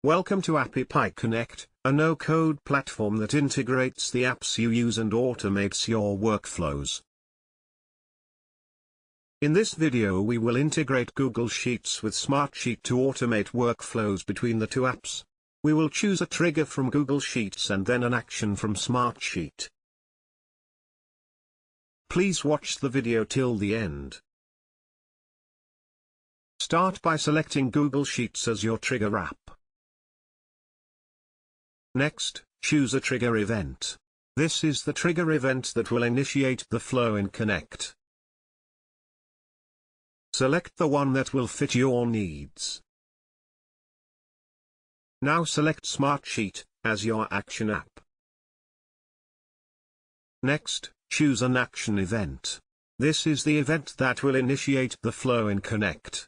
Welcome to AppyPie Connect, a no-code platform that integrates the apps you use and automates your workflows. In this video we will integrate Google Sheets with Smartsheet to automate workflows between the two apps. We will choose a trigger from Google Sheets and then an action from Smartsheet. Please watch the video till the end. Start by selecting Google Sheets as your trigger app. Next, choose a trigger event. This is the trigger event that will initiate the flow in Connect. Select the one that will fit your needs. Now select Smartsheet as your action app. Next, choose an action event. This is the event that will initiate the flow in Connect.